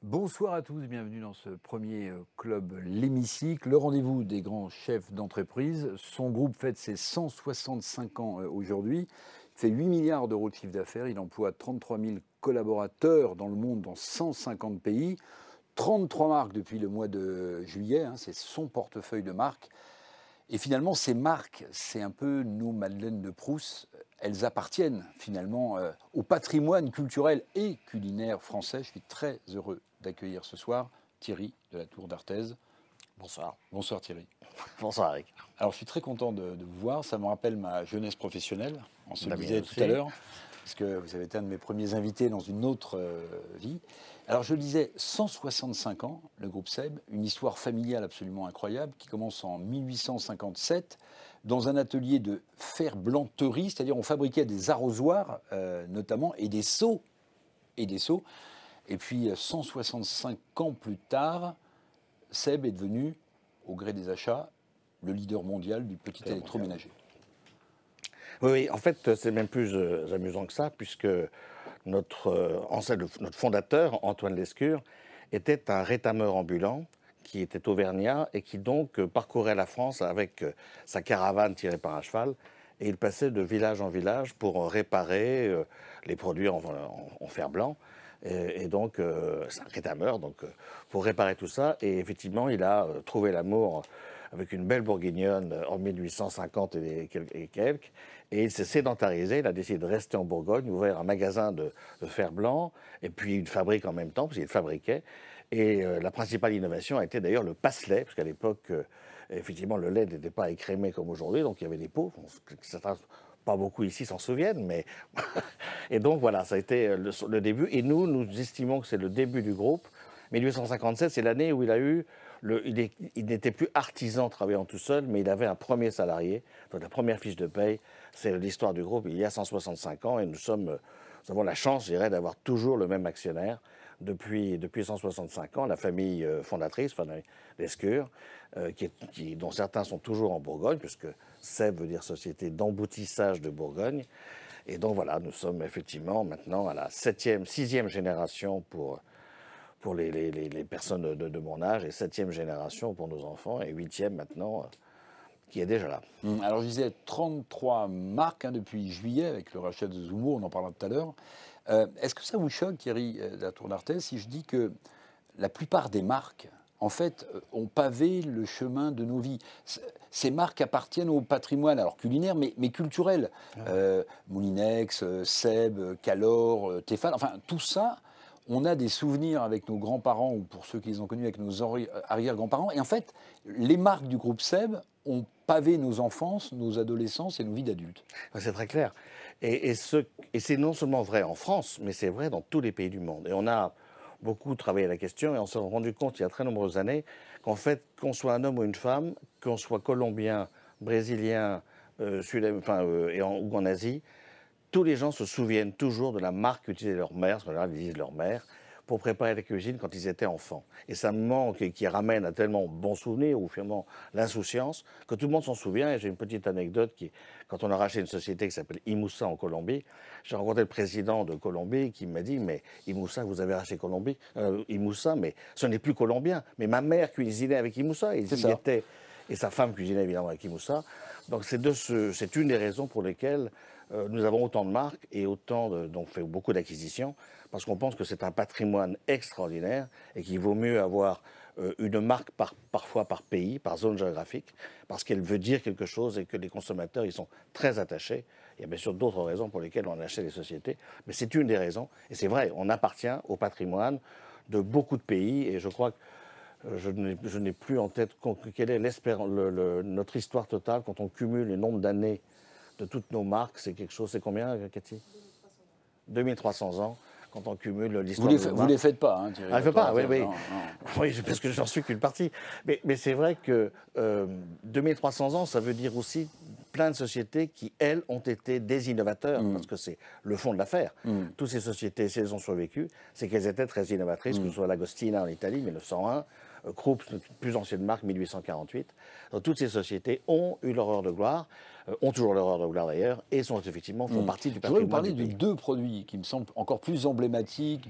Bonsoir à tous, bienvenue dans ce premier club L'Hémicycle, le rendez-vous des grands chefs d'entreprise. Son groupe fête ses 165 ans aujourd'hui. Il fait 8 milliards d'euros de chiffre d'affaires, il emploie 33 000 collaborateurs dans le monde, dans 150 pays. 33 marques depuis le mois de juillet, c'est son portefeuille de marques. Et finalement, ces marques, c'est un peu nos Madeleines de Proust. Elles appartiennent finalement au patrimoine culturel et culinaire français. Je suis très heureux d'accueillir ce soir Thierry de la Tour d'Artaise. Bonsoir. Bonsoir Thierry. Bonsoir Eric. Alors je suis très content de vous voir. Ça me rappelle ma jeunesse professionnelle. On se le disait tout aussi. à l'heure, parce que vous avez été un de mes premiers invités dans une autre vie. Alors je le disais, 165 ans, le groupe SEB, une histoire familiale absolument incroyable qui commence en 1857 dans un atelier de ferblanterie, c'est-à-dire on fabriquait des arrosoirs notamment et des seaux. Et puis 165 ans plus tard, SEB est devenu, au gré des achats, le leader mondial du petit électroménager. Oui, en fait, c'est même plus amusant que ça, puisque notre fondateur, Antoine Lescure, était un rétameur ambulant qui était auvergnat et qui donc parcourait la France avec sa caravane tirée par un cheval. Et il passait de village en village pour réparer les produits en fer blanc. Et donc, c'est un rétameur, donc pour réparer tout ça. Et effectivement, il a trouvé l'amour avec une belle bourguignonne en 1850 et quelques. Et il s'est sédentarisé, il a décidé de rester en Bourgogne, ouvert un magasin de fer blanc, et puis une fabrique en même temps, parce qu'il fabriquait. Et la principale innovation a été d'ailleurs le passe-lait, parce qu'à l'époque, effectivement, le lait n'était pas écrémé comme aujourd'hui, donc il y avait des pots. Certains, pas beaucoup ici s'en souviennent, mais... Et donc voilà, ça a été le début. Et nous estimons que c'est le début du groupe. 1857, c'est l'année où il a eu... il n'était plus artisan travaillant tout seul, mais il avait un premier salarié. Donc la première fiche de paye, c'est l'histoire du groupe il y a 165 ans. Et nous avons la chance, je dirais, d'avoir toujours le même actionnaire depuis 165 ans, la famille fondatrice, famille Lescure, dont certains sont toujours en Bourgogne, puisque SEB veut dire Société d'emboutissage de Bourgogne. Et donc voilà, nous sommes effectivement maintenant à la sixième génération pour les personnes de mon âge, et 7e génération pour nos enfants, et 8e maintenant, qui est déjà là. Alors je disais 33 marques depuis juillet, avec le rachat de Zoomo, on en parlera tout à l'heure. Est-ce que ça vous choque, Thierry de la Tour d'Artaise, si je dis que la plupart des marques, en fait, ont pavé le chemin de nos vies? Ces marques appartiennent au patrimoine, alors culinaire, mais culturel. Moulinex, SEB, Calor, Tefal, enfin tout ça, on a des souvenirs avec nos grands-parents, ou pour ceux qui les ont connus avec nos arrière-grands-parents. Et en fait, les marques du groupe SEB ont pavé nos enfances, nos adolescences et nos vies d'adultes. C'est très clair. Et c'est non seulement vrai en France, mais c'est vrai dans tous les pays du monde. Et on a beaucoup travaillé la question, et on s'est rendu compte il y a très nombreuses années qu'en fait, qu'on soit un homme ou une femme, qu'on soit colombien, brésilien, ou en Asie, tous les gens se souviennent toujours de la marque qu'utilisaient leur mère, ce qu'en général ils disent leur mère, pour préparer la cuisine quand ils étaient enfants. Et ça me manque et qui ramène à tellement bons souvenirs, ou finalement l'insouciance, que tout le monde s'en souvient. Et j'ai une petite anecdote quand on a racheté une société qui s'appelle Imoussa en Colombie, j'ai rencontré le président de Colombie qui m'a dit « Mais Imoussa, vous avez racheté Imoussa, mais ce n'est plus colombien. Mais ma mère cuisinait avec Imoussa. » Et sa femme cuisinait évidemment avec Imoussa. Donc c'est une des raisons pour lesquelles nous avons autant de marques et donc fait beaucoup d'acquisitions, parce qu'on pense que c'est un patrimoine extraordinaire et qu'il vaut mieux avoir une marque parfois par pays, par zone géographique, parce qu'elle veut dire quelque chose et que les consommateurs y sont très attachés. Il y a bien sûr d'autres raisons pour lesquelles on achète les sociétés, mais c'est une des raisons. Et c'est vrai, on appartient au patrimoine de beaucoup de pays, et je crois que je n'ai plus en tête quelle est notre histoire totale quand on cumule le nombre d'années de toutes nos marques. C'est quelque chose, c'est combien, Cathy? 2300 ans, quand on cumule l'histoire de nos marques. Vous ne les faites pas, hein, Thierry. Ah, je ne fais pas, oui, oui. Non. Oui, parce que j'en suis qu'une partie. Mais c'est vrai que 2300 ans, ça veut dire aussi plein de sociétés qui, elles, ont été des innovateurs, parce que c'est le fond de l'affaire. Toutes ces sociétés, si elles ont survécu, c'est qu'elles étaient très innovatrices, que ce soit l'Agostina en Italie, 1901, Krupp, une plus ancienne marque, 1848. Donc, toutes ces sociétés ont eu leur heure de gloire, ont toujours leur heure de gloire d'ailleurs, et font partie du patrimoine. Je voudrais vous parler du de pays. deux produits qui me semblent encore plus emblématiques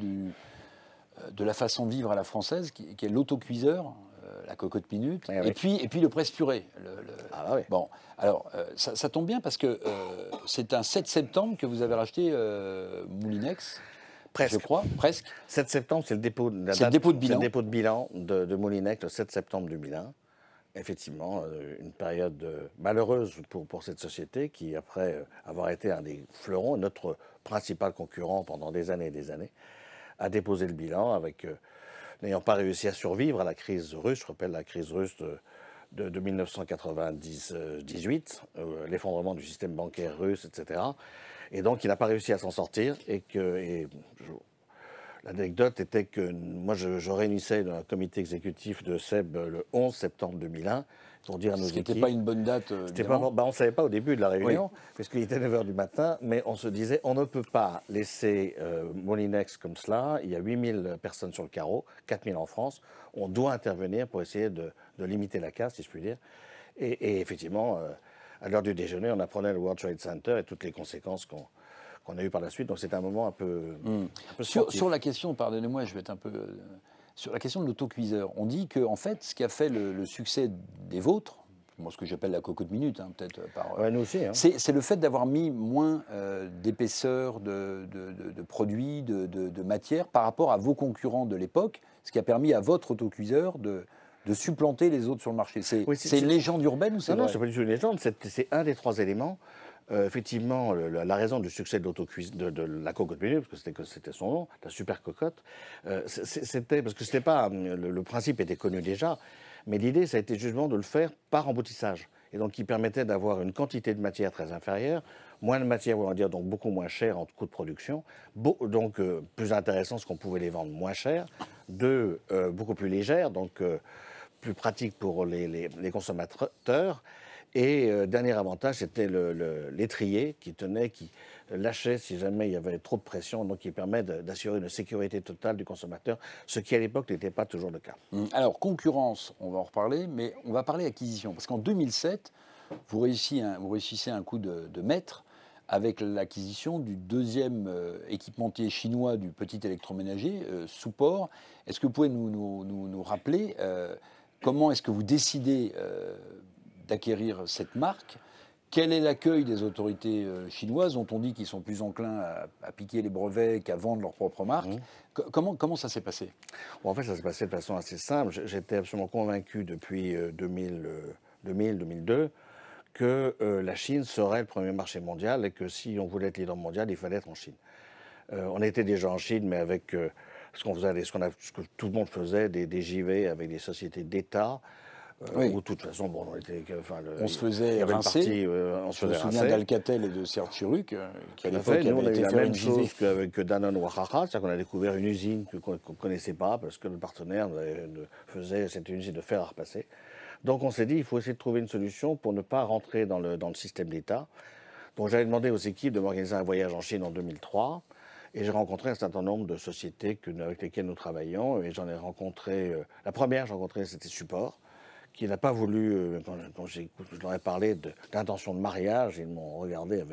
de la façon de vivre à la française, qui est l'autocuiseur, la cocotte minute, Ah, oui. et puis le presse-purée. Ah bah oui. Bon, alors ça tombe bien parce que c'est un 7 septembre que vous avez racheté Moulinex, Presque. je crois, presque. 7 septembre, c'est le dépôt, C'est le dépôt de c'est bilan. le dépôt de bilan de Moulinex, le 7 septembre 2001. Effectivement, une période malheureuse pour cette société qui, après avoir été un des fleurons, notre principal concurrent pendant des années et des années, a déposé le bilan avec, n'ayant pas réussi à survivre à la crise russe. Je rappelle la crise russe de 1998, l'effondrement du système bancaire russe, etc. Et donc, il n'a pas réussi à s'en sortir. L'anecdote était que moi, je réunissais un comité exécutif de SEB le 11 septembre 2001 pour dire à nos Ce qui équipes... n'était pas une bonne date, évidemment. on ne savait pas au début de la réunion, Oui. puisqu'il était 9 h du matin, mais on se disait, on ne peut pas laisser Molinex comme cela. Il y a 8000 personnes sur le carreau, 4000 en France. On doit intervenir pour essayer de limiter la casse, si je puis dire. Et effectivement, à l'heure du déjeuner, on apprenait le World Trade Center et toutes les conséquences qu'on a eues par la suite. Donc c'était un moment un peu Sur la question, pardonnez-moi, je vais être un peu... sur la question de l'autocuiseur, on dit que en fait, ce qui a fait le succès des vôtres, moi ce que j'appelle la cocotte minute, hein, peut-être par... Ouais, nous aussi. Hein. C'est le fait d'avoir mis moins d'épaisseur de produits, de matière par rapport à vos concurrents de l'époque, ce qui a permis à votre autocuiseur de supplanter les autres sur le marché. C'est une légende urbaine ou c'est vrai? Non, c'est pas du tout une légende, c'est un des trois éléments. Effectivement, la raison du succès de la cocotte minute, parce que c'était son nom, la super cocotte, c'était parce que c'était pas le principe était connu déjà, mais l'idée ça a été justement de le faire par emboutissage, et donc qui permettait d'avoir une quantité de matière très inférieure, moins de matière, on va dire, donc beaucoup moins cher en coût de production, donc plus intéressant parce qu'on pouvait les vendre moins cher, beaucoup plus légères, donc plus pratique pour les consommateurs. Et dernier avantage, c'était l'étrier qui lâchait si jamais il y avait trop de pression, donc qui permet d'assurer une sécurité totale du consommateur, ce qui à l'époque n'était pas toujours le cas. Alors, concurrence, on va en reparler, mais on va parler acquisition. Parce qu'en 2007, vous réussissez un coup de maître avec l'acquisition du deuxième équipementier chinois du petit électroménager, Support. Est-ce que vous pouvez nous rappeler comment est-ce que vous décidez d'acquérir cette marque? Quel est l'accueil des autorités chinoises, dont on dit qu'ils sont plus enclins à piquer les brevets qu'à vendre leur propre marque? Comment ça s'est passé? Bon, en fait, ça s'est passé de façon assez simple. J'étais absolument convaincu depuis 2000-2002 que la Chine serait le premier marché mondial et que si on voulait être leader mondial, il fallait être en Chine. On était déjà en Chine, mais avec ce que tout le monde faisait, des JV avec des sociétés d'État. Oui. Où de toute façon, bon, on se faisait rincer. On se Je me faisait souviens rincer. d'Alcatel et de Serre-Churruc, qui à l'époque Nous, on a avaient eu été la faire même une JV. chose qu'avec Danone Wahaha, c'est-à-dire qu'on a découvert une usine qu'on ne connaissait pas parce que le partenaire faisait cette usine de fer à repasser. Donc on s'est dit, il faut essayer de trouver une solution pour ne pas rentrer dans le système d'État. Donc j'avais demandé aux équipes de m'organiser un voyage en Chine en 2003. Et j'ai rencontré un certain nombre de sociétés avec lesquelles nous travaillons. Et j'en ai rencontré, la première que j'ai rencontrée, c'était Support, qui n'a pas voulu, quand je leur ai parlé d'intention de mariage, ils m'ont regardé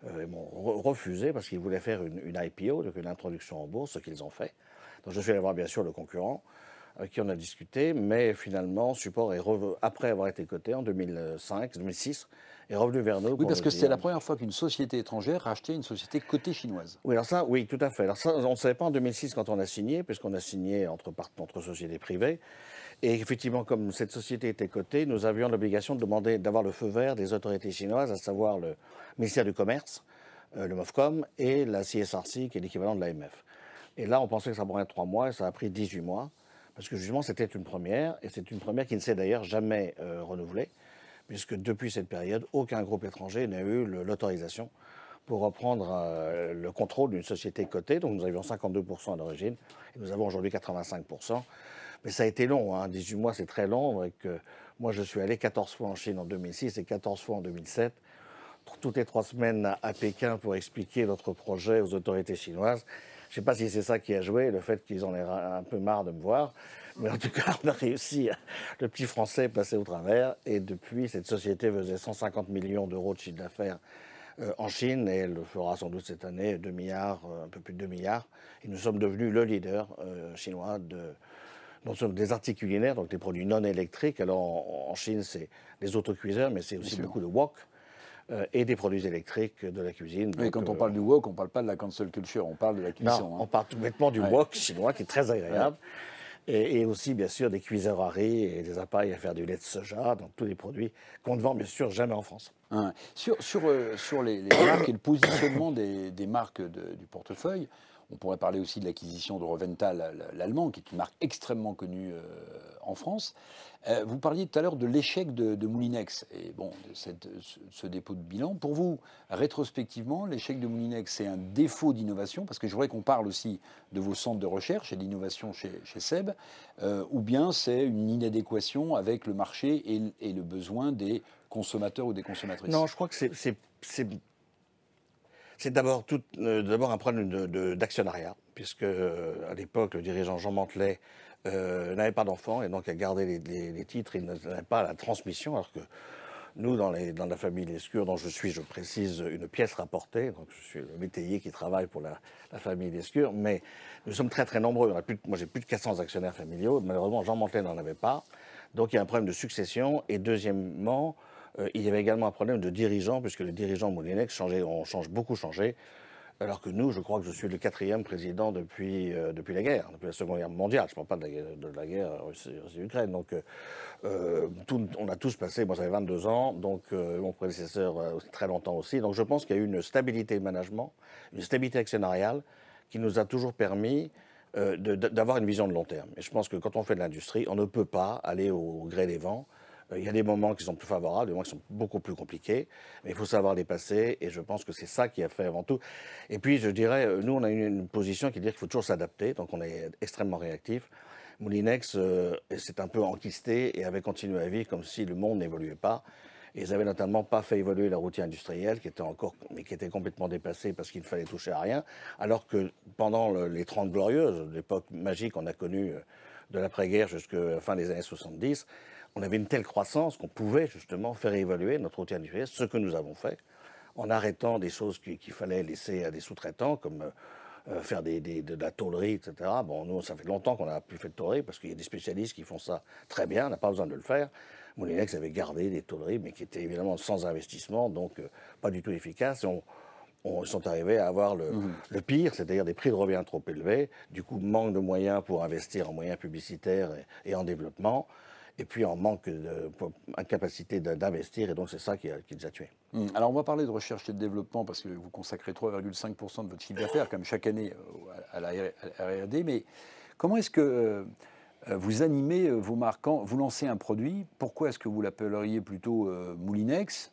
ils m'ont refusé parce qu'ils voulaient faire une IPO, donc une introduction en bourse, ce qu'ils ont fait. Donc je suis allé voir bien sûr le concurrent, avec qui on a discuté, mais finalement, Support après avoir été coté en 2005-2006, est revenu vers nous. Oui, parce que c'était la première fois qu'une société étrangère rachetait une société cotée chinoise. Oui, alors ça, oui, tout à fait. Alors ça, on ne savait pas en 2006 quand on a signé, puisqu'on a signé entre sociétés privées. Et effectivement, comme cette société était cotée, nous avions l'obligation de demander d'avoir le feu vert des autorités chinoises, à savoir le ministère du Commerce, le MOFCOM, et la CSRC, qui est l'équivalent de l'AMF. Et là, on pensait que ça prendrait 3 mois, et ça a pris 18 mois, parce que justement, c'était une première, et c'est une première qui ne s'est d'ailleurs jamais renouvelée, puisque depuis cette période, aucun groupe étranger n'a eu l'autorisation pour reprendre le contrôle d'une société cotée. Donc nous avions 52% à l'origine, et nous avons aujourd'hui 85%. Mais ça a été long, hein. 18 mois c'est très long. Moi je suis allé 14 fois en Chine en 2006 et 14 fois en 2007, toutes les 3 semaines à Pékin pour expliquer notre projet aux autorités chinoises. Je ne sais pas si c'est ça qui a joué, le fait qu'ils en aient un peu marre de me voir. Mais en tout cas, on a réussi, le petit français est passé au travers. Et depuis, cette société faisait 150 millions d'euros de chiffre d'affaires en Chine, et elle le fera sans doute cette année, 2 milliards, un peu plus de 2 milliards. Et nous sommes devenus le leader chinois non seulement des articles culinaires, donc des produits non électriques. Alors en Chine, c'est les autocuiseurs, mais c'est aussi beaucoup de wok et des produits électriques de la cuisine. Oui, quand on parle du wok, on ne parle pas de la cancel culture, on parle de la cuisson. Non, hein. on parle tout bêtement du wok chinois, qui est très agréable. Et aussi, bien sûr, des cuiseurs à riz et des appareils à faire du lait de soja, donc tous les produits qu'on ne vend, bien sûr, jamais en France. Hein. Sur les marques et le positionnement des marques du portefeuille, on pourrait parler aussi de l'acquisition de Rovental, l'allemand, qui est une marque extrêmement connue en France. Vous parliez tout à l'heure de l'échec de Moulinex et bon, ce dépôt de bilan. Pour vous, rétrospectivement, l'échec de Moulinex, c'est un défaut d'innovation, parce que je voudrais qu'on parle aussi de vos centres de recherche et d'innovation chez SEB, ou bien c'est une inadéquation avec le marché et le besoin des consommateurs ou des consommatrices? Non, je crois que c'est d'abord un problème d'actionnariat, puisque à l'époque, le dirigeant Jean Mantelet n'avait pas d'enfant et donc a gardé les titres, il n'avait pas la transmission, alors que nous, dans la famille Lescure, dont je suis, je précise, une pièce rapportée, donc je suis le métayer qui travaille pour la famille Lescure, mais nous sommes très très nombreux. Moi j'ai plus de 400 actionnaires familiaux, malheureusement Jean Mantelet n'en avait pas, donc il y a un problème de succession, et deuxièmement, il y avait également un problème de dirigeants, puisque les dirigeants Moulinex ont beaucoup changé, alors que nous, je crois que je suis le 4e président depuis la guerre, depuis la Seconde Guerre mondiale. Je ne parle pas de la guerre Russie-Ukraine. Donc, on a tous passé, moi j'avais 22 ans, donc mon prédécesseur très longtemps aussi. Donc je pense qu'il y a eu une stabilité de management, une stabilité actionnariale qui nous a toujours permis d'avoir une vision de long terme. Et je pense que quand on fait de l'industrie, on ne peut pas aller au gré des vents. Il y a des moments qui sont plus favorables, des moments qui sont beaucoup plus compliqués, mais il faut savoir les passer, et je pense que c'est ça qui a fait avant tout. Et puis, je dirais, nous, on a une position qui dit qu'il faut toujours s'adapter, donc on est extrêmement réactif. Moulinex s'est un peu enquisté et avait continué à vivre comme si le monde n'évoluait pas. Et ils n'avaient notamment pas fait évoluer la routier industrielle, qui était complètement dépassée parce qu'il ne fallait toucher à rien, alors que pendant les 30 Glorieuses, l'époque magique qu'on a connue de l'après-guerre jusqu'à la fin des années 70, on avait une telle croissance qu'on pouvait justement faire évoluer notre routier industrielle, ce que nous avons fait, en arrêtant des choses qu'il fallait laisser à des sous-traitants, comme faire de la tôlerie, etc. Bon, nous, ça fait longtemps qu'on n'a plus fait de tôlerie, parce qu'il y a des spécialistes qui font ça très bien, on n'a pas besoin de le faire. Moulinex avait gardé des tôleries, mais qui étaient évidemment sans investissement, donc pas du tout efficaces. Ils sont arrivés à avoir le pire, c'est-à-dire des prix de revient trop élevés, du coup manque de moyens pour investir en moyens publicitaires et en développement, et puis en manque d'incapacité d'investir, et donc c'est ça qui les a tués. Alors on va parler de recherche et de développement, parce que vous consacrez 3,5% de votre chiffre d'affaires, comme chaque année, à la R&D, mais comment est-ce que vous animez vos marques? Quand vous lancez un produit, pourquoi est-ce que vous l'appelleriez plutôt Moulinex?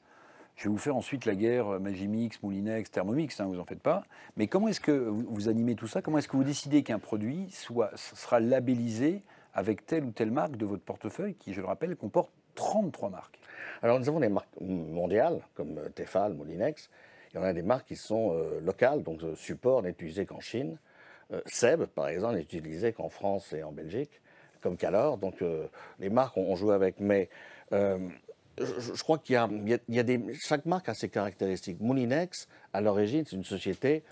Je vais vous faire ensuite la guerre Magimix, Moulinex, Thermomix, vous n'en faites pas. Mais comment est-ce que vous animez tout ça? Comment est-ce que vous décidez qu'un produit sera labellisé avec telle ou telle marque de votre portefeuille, qui, je le rappelle, comporte 33 marques? Alors nous avons des marques mondiales, comme Tefal, Moulinex. Il y en a des marques qui sont locales, donc Support n'est utilisé qu'en Chine. SEB, par exemple, n'est utilisé qu'en France et en Belgique, comme Calor. Donc les marques, on joue avec, mais je crois qu'il y a chaque marque a ses caractéristiques. Moulinex, à l'origine, c'est une société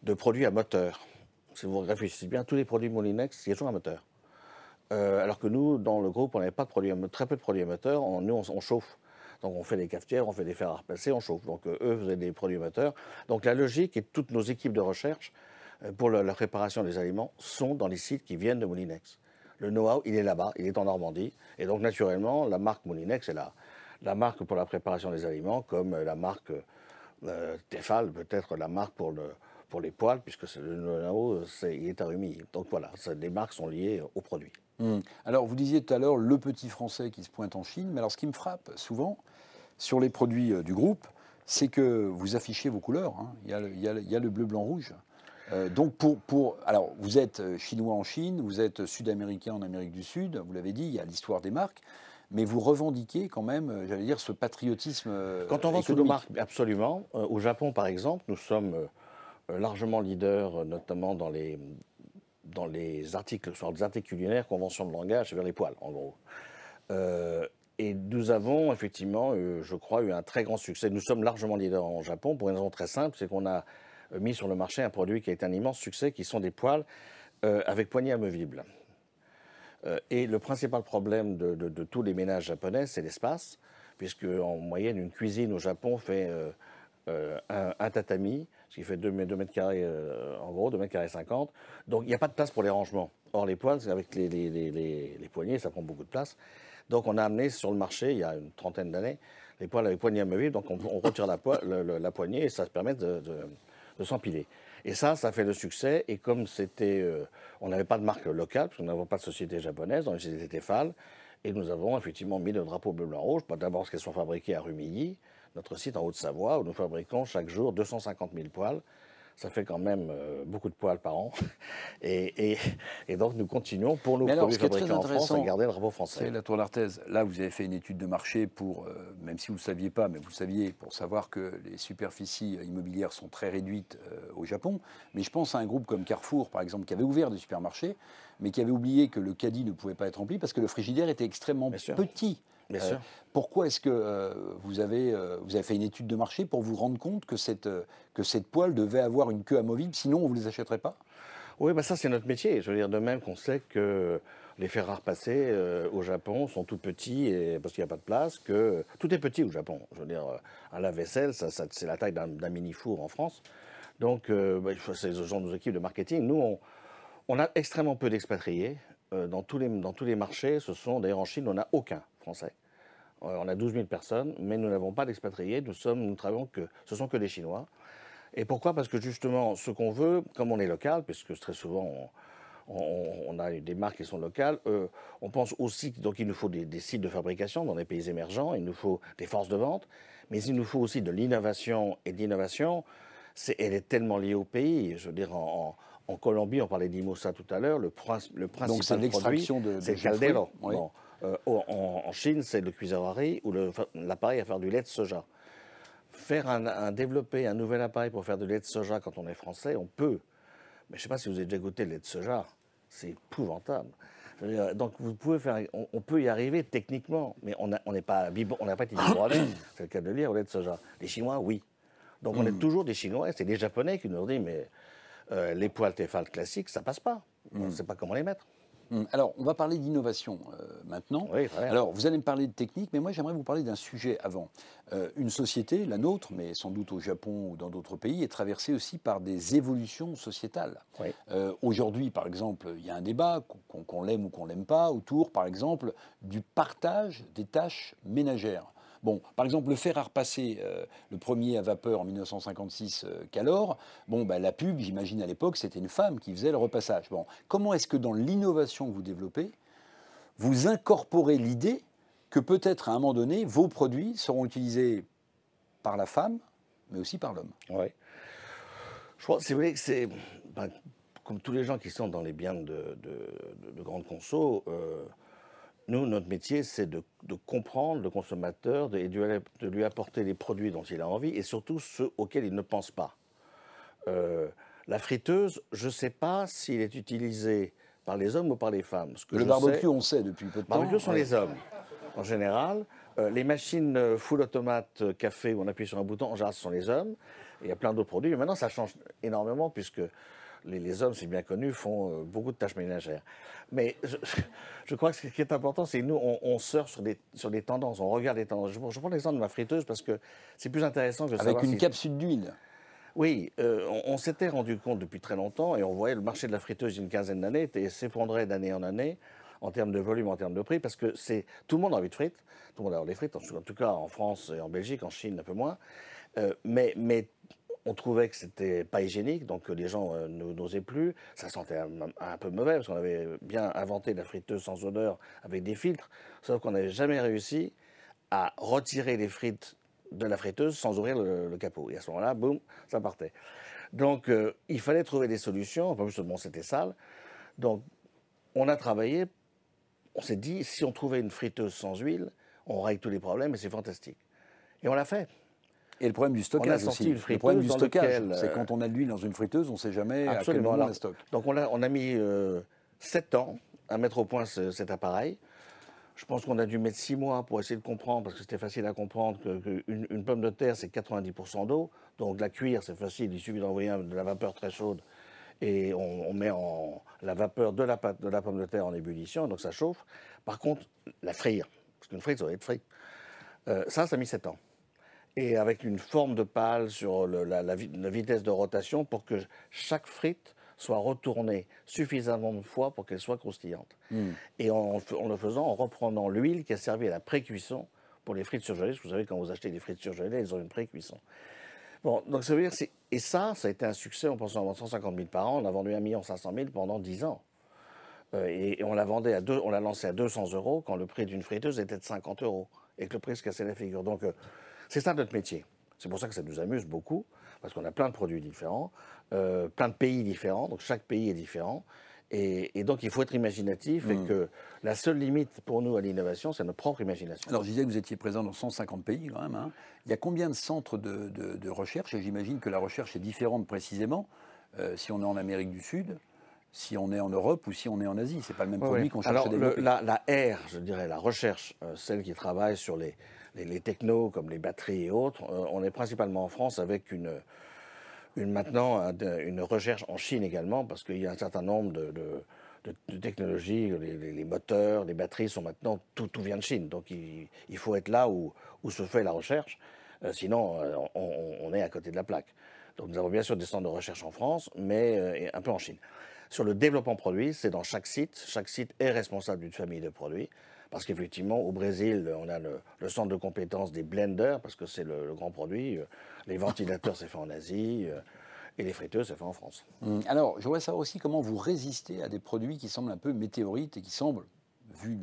de produits à moteur. Si vous réfléchissez bien, tous les produits Moulinex, il y a toujours un moteur. Alors que nous, dans le groupe, on n'avait pas très peu de produits à moteur. Nous, on chauffe. Donc on fait des cafetières, on fait des fers à repasser, on chauffe. Donc eux faisaient des produits moteurs. Donc la logique et toutes nos équipes de recherche pour la préparation des aliments sont dans les sites qui viennent de Moulinex. Le know-how, il est là-bas, il est en Normandie. Et donc naturellement, la marque Moulinex est la marque pour la préparation des aliments, comme la marque Tefal peut être la marque pour les poêles, puisque le know-how, il est à Rumilly. Donc voilà, les marques sont liées aux produits. Alors, vous disiez tout à l'heure le petit français qui se pointe en Chine, mais alors ce qui me frappe souvent sur les produits du groupe, c'est que vous affichez vos couleurs. Il y a le bleu, blanc, rouge. Donc, alors, vous êtes chinois en Chine, vous êtes sud-américain en Amérique du Sud, vous l'avez dit, il y a l'histoire des marques, mais vous revendiquez quand même, j'allais dire, ce patriotisme Quand on vend sous nos économique. marques, absolument. Au Japon, par exemple, nous sommes largement leaders, notamment dans les articles, sur des articles culinaires, convention de langage, vers les poils, en gros. Et nous avons effectivement, je crois, eu un très grand succès. Nous sommes largement leaders en Japon pour une raison très simple, c'est qu'on a mis sur le marché un produit qui a été un immense succès, qui sont des poêles avec poignées amovibles. Et le principal problème de tous les ménages japonais, c'est l'espace, puisque en moyenne, une cuisine au Japon fait un tatami, ce qui fait 2 mètres carrés, en gros, 2 mètres carrés 50. Donc il n'y a pas de place pour les rangements. Or, les poêles, avec les poignées, ça prend beaucoup de place. Donc on a amené sur le marché, il y a une trentaine d'années, les poêles avec poignées amovibles. Donc on retire la poignée et ça permet de s'empiler. Et ça fait le succès. Et comme on n'avait pas de marque locale, parce qu'on n'avait pas de société japonaise, dans les sociétés Tefal, et nous avons effectivement mis le drapeau bleu, blanc, rouge, d'abord parce qu'elles sont fabriquées à Rumilly, notre site en Haute-Savoie, où nous fabriquons chaque jour 250 000 poêles. Ça fait quand même beaucoup de poêles par an. Et donc nous continuons pour nos produits fabriqués en France à garder le drapeau français. C'est la Tour d'Artaise. Là, vous avez fait une étude de marché pour, même si vous ne le saviez pas, mais vous le saviez, pour savoir que les superficies immobilières sont très réduites au Japon. Mais je pense à un groupe comme Carrefour, par exemple, qui avait ouvert des supermarchés, mais qui avait oublié que le caddie ne pouvait pas être rempli parce que le frigidaire était extrêmement petit. Bien sûr. Pourquoi est-ce que vous avez fait une étude de marché pour vous rendre compte que cette poêle devait avoir une queue amovible, sinon on ne vous les achèterait pas? Oui, ça c'est notre métier. Je veux dire, de même qu'on sait que les fers à repasser au Japon sont tout petits parce qu'il n'y a pas de place, que tout est petit au Japon. Je veux dire, un lave-vaisselle, c'est la taille d'un mini-four en France. Donc, c'est ce genre de nos équipes de marketing. Nous, on a extrêmement peu d'expatriés. Dans tous les marchés, d'ailleurs en Chine, on n'a aucun Français. On a 12 000 personnes, mais nous n'avons pas d'expatriés. Nous travaillons ce sont que des Chinois. Et pourquoi? Parce que justement, ce qu'on veut, comme on est local, puisque très souvent on a des marques qui sont locales, on pense aussi qu'il nous faut des sites de fabrication dans les pays émergents, il nous faut des forces de vente, mais il nous faut aussi de l'innovation. Et l'innovation, elle est tellement liée au pays. Je veux dire, en Colombie, on parlait d'Imosa tout à l'heure, le principal donc c'est l'extraction produit, de c'est le caldero. Oui. Bon, en Chine, c'est le cuiseur à riz ou l'appareil à faire du lait de soja. Développer un nouvel appareil pour faire du lait de soja quand on est français, on peut. Mais je ne sais pas si vous avez déjà goûté le lait de soja, c'est épouvantable. Donc on peut y arriver techniquement, mais on n'a pas été brevet, c'est le cas de le dire, au lait de soja. Les Chinois, oui. Donc on est toujours des Chinois, c'est les Japonais qui nous ont dit, mais les poêles Tefal classiques, ça passe pas. On ne sait pas comment les mettre. Alors, on va parler d'innovation maintenant. Oui, très bien. Alors, vous allez me parler de technique, mais moi, j'aimerais vous parler d'un sujet avant. Une société, la nôtre, mais sans doute au Japon ou dans d'autres pays, est traversée aussi par des évolutions sociétales. Oui. Aujourd'hui, par exemple, il y a un débat, qu'on l'aime ou qu'on l'aime pas, autour, par exemple, du partage des tâches ménagères. Bon, par exemple, le fer à repasser, le premier à vapeur en 1956, Calor, la pub, j'imagine à l'époque, c'était une femme qui faisait le repassage. Bon, comment est-ce que dans l'innovation que vous développez, vous incorporez l'idée que peut-être à un moment donné, vos produits seront utilisés par la femme, mais aussi par l'homme? Oui. Je crois, c'est vrai que c'est, comme tous les gens qui sont dans les biens de grande conso, nous, notre métier, c'est de comprendre le consommateur et de lui apporter les produits dont il a envie et surtout ceux auxquels il ne pense pas. La friteuse, je ne sais pas s'il est utilisé par les hommes ou par les femmes. Le barbecue, on sait depuis peu de temps. Le barbecue sont les hommes, en général. Les machines full automate café où on appuie sur un bouton, en général, ce sont les hommes. Et il y a plein d'autres produits. Mais maintenant, ça change énormément puisque les hommes, c'est bien connu, font beaucoup de tâches ménagères. Mais je crois que ce qui est important, c'est que nous, on surfe sur des tendances, on regarde les tendances. Je prends l'exemple de ma friteuse parce que c'est plus intéressant que de savoir avec une capsule d'huile. Oui, on s'était rendu compte depuis très longtemps et on voyait le marché de la friteuse d'une quinzaine d'années s'effondrer d'année en année en termes de volume, en termes de prix, parce que tout le monde a envie de frites, tout le monde a envie de frites, en tout cas en France et en Belgique, en Chine un peu moins, mais on trouvait que c'était pas hygiénique, donc les gens n'osaient plus. Ça sentait un peu mauvais, parce qu'on avait bien inventé la friteuse sans odeur avec des filtres, sauf qu'on n'avait jamais réussi à retirer les frites de la friteuse sans ouvrir le capot. Et à ce moment-là, boum, ça partait. Donc, il fallait trouver des solutions. En plus, bon, c'était sale. Donc, on a travaillé. On s'est dit, si on trouvait une friteuse sans huile, on règle tous les problèmes et c'est fantastique. Et on l'a fait. Et le problème du stockage aussi. Le problème du stockage, c'est quand on a de l'huile dans une friteuse, on ne sait jamais à quel moment on la stocke. Donc on a mis 7 ans à mettre au point cet appareil. Je pense qu'on a dû mettre 6 mois pour essayer de comprendre, parce que c'était facile à comprendre qu'une une pomme de terre, c'est 90% d'eau. Donc la cuire, c'est facile, il suffit d'envoyer de la vapeur très chaude et on met la vapeur de la pâte de la pomme de terre en ébullition, donc ça chauffe. Par contre, la frire, parce qu'une frite, ça doit être frit, ça a mis 7 ans. Et avec une forme de pâle sur la vitesse de rotation pour que chaque frite soit retournée suffisamment de fois pour qu'elle soit croustillante. Et en le faisant, en reprenant l'huile qui a servi à la pré-cuisson pour les frites surgelées, parce que vous savez, quand vous achetez des frites surgelées, elles ont une pré-cuisson. Bon, donc ça veut dire, et ça a été un succès, on pensait en vendre 150 000 par an, on a vendu 1 500 000 pendant 10 ans. Et on l'a lancé à 200 € quand le prix d'une friteuse était de 50 € et que le prix se cassait la figure. Donc c'est ça notre métier. C'est pour ça que ça nous amuse beaucoup, parce qu'on a plein de produits différents, plein de pays différents, donc chaque pays est différent. Et donc il faut être imaginatif et que la seule limite pour nous à l'innovation, c'est notre propre imagination. Alors je disais que vous étiez présent dans 150 pays quand même. Hein. Il y a combien de centres de recherche? Et j'imagine que la recherche est différente précisément si on est en Amérique du Sud, si on est en Europe ou si on est en Asie. C'est pas le même produit qu'on cherche à développer. La R, je dirais, la recherche, celle qui travaille sur les technos comme les batteries et autres, on est principalement en France avec maintenant une recherche en Chine également, parce qu'il y a un certain nombre de technologies, les moteurs, les batteries sont maintenant, tout vient de Chine. Donc il faut être là où se fait la recherche, sinon on est à côté de la plaque. Donc nous avons bien sûr des centres de recherche en France, mais un peu en Chine. Sur le développement produit, c'est dans chaque site est responsable d'une famille de produits. Parce qu'effectivement, au Brésil, on a le centre de compétences des blenders, parce que c'est le grand produit. Les ventilateurs, c'est fait en Asie, et les friteuses, c'est fait en France. Alors, je voudrais savoir aussi comment vous résistez à des produits qui semblent un peu météorites et qui semblent, vu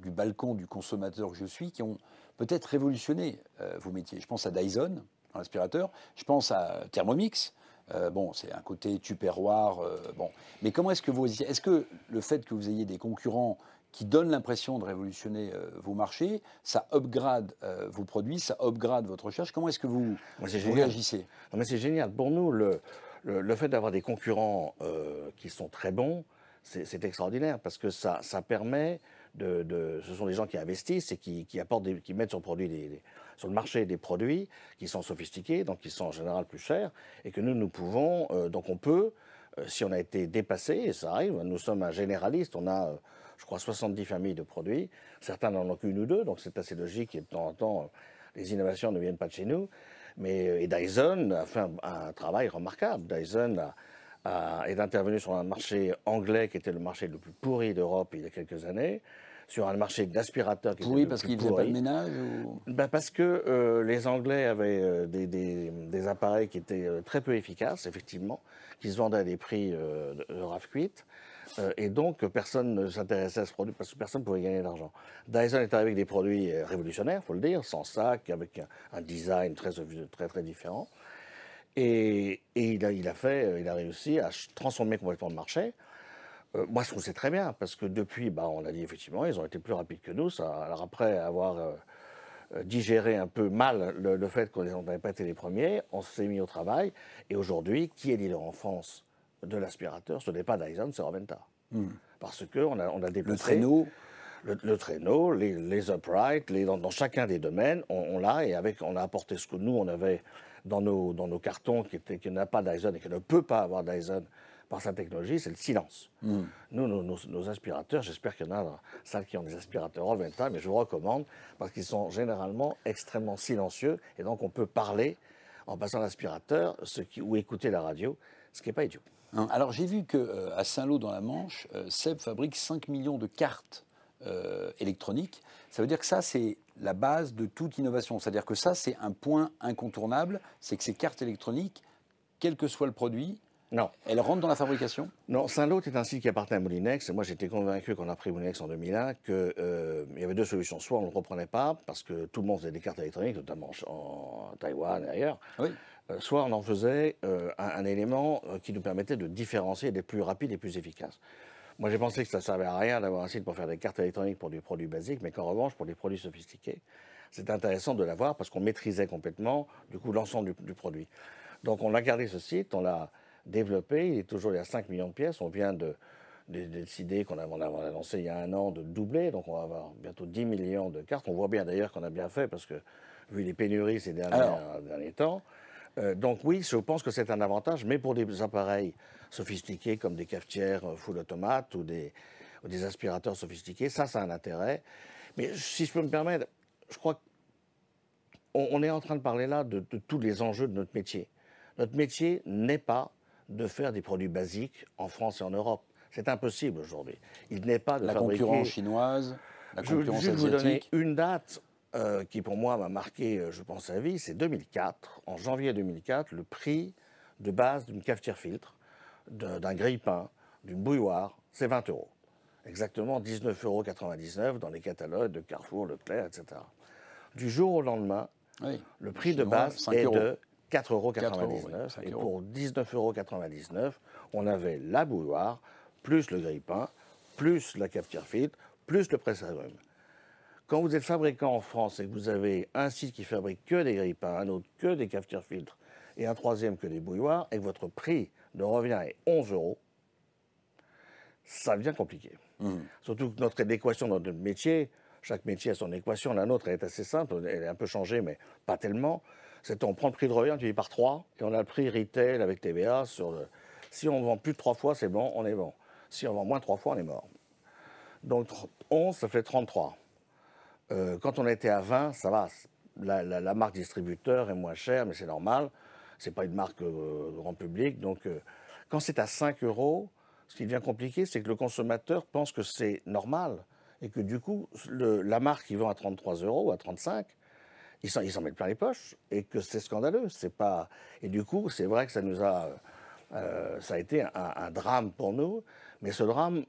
du balcon du consommateur que je suis, qui ont peut-être révolutionné vos métiers. Je pense à Dyson, l'aspirateur. Je pense à Thermomix. Bon, c'est un côté tupperware. Bon. Mais comment est-ce que vous... Est-ce que le fait que vous ayez des concurrents qui donnent l'impression de révolutionner vos marchés, ça upgrade vos produits, ça upgrade votre recherche? Comment est-ce que vous réagissez? Non, mais c'est génial. Pour nous, le fait d'avoir des concurrents qui sont très bons, c'est extraordinaire parce que ça permet ce sont des gens qui investissent et qui apportent, qui mettent sur le marché des produits qui sont sophistiqués, donc qui sont en général plus chers, et que nous pouvons, donc on peut, si on a été dépassé, et ça arrive, nous sommes un généraliste, on a, je crois, 70 familles de produits, certains n'en ont qu'une ou deux, donc c'est assez logique, et de temps en temps, les innovations ne viennent pas de chez nous, et Dyson a fait un travail remarquable. Dyson est intervenu sur un marché anglais qui était le marché le plus pourri d'Europe il y a quelques années, sur un marché d'aspirateurs qui était le parce plus qu'ils ne faisaient pas de ménage ou... Parce que les Anglais avaient des appareils qui étaient très peu efficaces, effectivement, qui se vendaient à des prix de rafcuite. Et donc, personne ne s'intéressait à ce produit parce que personne ne pouvait gagner d'argent. Dyson est arrivé avec des produits révolutionnaires, il faut le dire, sans sac, avec un design très différent. Et il a réussi à transformer complètement le marché. Moi, je trouve que c'est très bien, parce que depuis, on a dit effectivement, ils ont été plus rapides que nous. Alors après avoir digéré un peu mal le fait qu'on n'avait pas été les premiers, on s'est mis au travail. Et aujourd'hui, qui est leader en France de l'aspirateur? Ce n'est pas Dyson, c'est Roventa. Parce qu'on a dépassé... Le traîneau. Le traîneau, les uprights, dans chacun des domaines, on l'a, et on a apporté ce que nous, on avait dans nos cartons, qui n'a pas Dyson et qui ne peut pas avoir Dyson par sa technologie, c'est le silence. Nous, nos aspirateurs, j'espère qu'il y en a dans celles qui ont des aspirateurs Roventa, mais je vous recommande, parce qu'ils sont généralement extrêmement silencieux, et donc on peut parler en passant l'aspirateur ou écouter la radio, ce qui n'est pas idiot. Alors j'ai vu qu'à Saint-Lô dans la Manche, Seb fabrique 5 millions de cartes électroniques. Ça veut dire que ça, c'est la base de toute innovation. C'est-à-dire que ça, c'est un point incontournable, c'est que ces cartes électroniques, quel que soit le produit, non. Elles rentrent dans la fabrication? Non, Saint-Lô est un site qui appartient à Moulinex. Et moi, j'étais convaincu, quand on a pris Moulinex en 2001, qu'il y avait deux solutions. Soit on ne le reprenait pas, parce que tout le monde faisait des cartes électroniques, notamment en Taïwan et ailleurs. Oui. Soit on en faisait un élément qui nous permettait de différencier, d'être plus rapide et plus efficace. Moi, j'ai pensé que ça ne servait à rien d'avoir un site pour faire des cartes électroniques pour des produits basiques, mais qu'en revanche, pour des produits sophistiqués, c'est intéressant de l'avoir parce qu'on maîtrisait complètement, du coup, l'ensemble du produit. Donc, on a gardé ce site, on l'a développé, il y a 5 millions de pièces, on vient décidé qu'on avait annoncé il y a 1 an de doubler, donc on va avoir bientôt 10 millions de cartes. On voit bien d'ailleurs qu'on a bien fait parce que vu les pénuries ces derniers temps. Donc oui, je pense que c'est un avantage, mais pour des appareils sophistiqués comme des cafetières full automates ou des aspirateurs sophistiqués, ça a un intérêt. Mais si je peux me permettre, je crois qu'on est en train de parler là de tous les enjeux de notre métier. Notre métier n'est pas de faire des produits basiques en France et en Europe. C'est impossible aujourd'hui. Il n'est pas de fabriquer... La concurrence chinoise, la concurrence asiatique. Je vais vous donner asiatique. une date qui, pour moi, m'a marqué, je pense, à vie. C'est 2004. En janvier 2004, le prix de base d'une cafetière filtre, d'un grille-pain, d'une bouilloire, c'est 20 €. Exactement 19,99 € dans les catalogues de Carrefour, Leclerc, etc. Du jour au lendemain, Oui. le prix de Chinois, base 5 est €. de 4 4,99 €. €, oui, Et 5 pour 19,99 €, on avait la bouilloire, plus le grille-pain, plus la cafetière filtre, plus le presse-agrumes. Quand vous êtes fabricant en France et que vous avez un site qui fabrique que des grille-pains, un autre que des cafetières filtres et un troisième que des bouilloires, et que votre prix de revient est 11 €, ça devient compliqué. Surtout que notre équation dans notre métier, chaque métier a son équation, la nôtre elle est assez simple, elle est un peu changée, mais pas tellement. C'est on prend le prix de revient, tu dis par 3, et on a le prix retail avec TVA sur le... Si on vend plus de 3 fois, c'est bon, on est bon. Si on vend moins de 3 fois, on est mort. Donc 11, ça fait 33. Quand on était à 20, ça va. La marque distributeur est moins chère, mais c'est normal. C'est pas une marque grand public. Donc, quand c'est à 5 €, ce qui devient compliqué, c'est que le consommateur pense que c'est normal et que du coup, la marque qui vend à 33 € ou à 35, ils s'en mettent plein les poches et que c'est scandaleux. C'est pas... Et du coup, c'est vrai que ça nous a... ça a été un drame pour nous. Mais ce drame...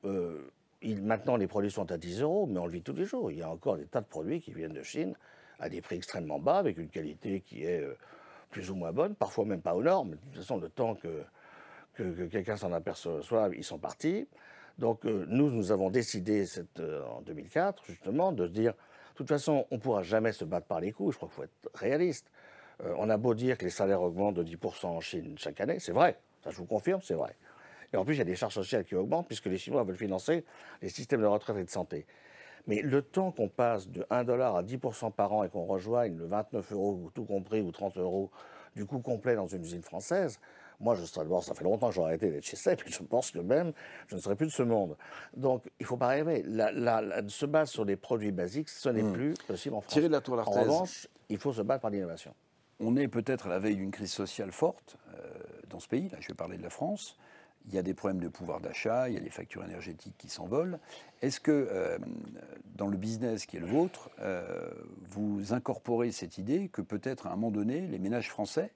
maintenant, les produits sont à 10 €, mais on le vit tous les jours. Il y a encore des tas de produits qui viennent de Chine à des prix extrêmement bas, avec une qualité qui est plus ou moins bonne, parfois même pas aux normes. De toute façon, le temps que quelqu'un s'en aperçoive, ils sont partis. Donc, nous avons décidé en 2004, justement, de se dire, de toute façon, on ne pourra jamais se battre par les coûts. Je crois qu'il faut être réaliste. On a beau dire que les salaires augmentent de 10% en Chine chaque année, c'est vrai. Ça, je vous confirme, c'est vrai. Et en plus, il y a des charges sociales qui augmentent puisque les Chinois veulent financer les systèmes de retraite et de santé. Mais le temps qu'on passe de 1 $ à 10% par an et qu'on rejoigne le 29 € tout compris ou 30 € du coût complet dans une usine française, moi, ça fait longtemps que j'ai arrêté d'être chez CEP et je pense que même je ne serai plus de ce monde. Donc, il ne faut pas rêver. Se battre sur des produits basiques, ce n'est plus possible en France. Thierry de la Tour-Lartaise. En revanche, il faut se battre par l'innovation. On est peut-être à la veille d'une crise sociale forte dans ce pays. Là, je vais parler de la France. Il y a des problèmes de pouvoir d'achat, il y a des factures énergétiques qui s'envolent. Est-ce que dans le business qui est le vôtre, vous incorporez cette idée que peut-être à un moment donné, les ménages français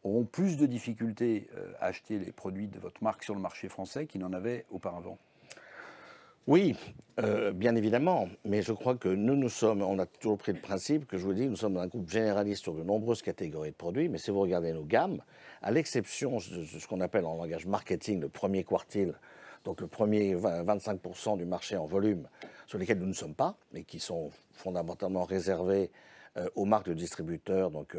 auront plus de difficultés à acheter les produits de votre marque sur le marché français qu'ils n'en avaient auparavant? Oui, bien évidemment, mais je crois que on a toujours pris le principe que je vous dis, nous sommes un groupe généraliste sur de nombreuses catégories de produits, mais si vous regardez nos gammes, à l'exception de ce qu'on appelle en langage marketing le premier quartile, donc le premier 25% du marché en volume, sur lesquels nous ne sommes pas, mais qui sont fondamentalement réservés aux marques de distributeurs, donc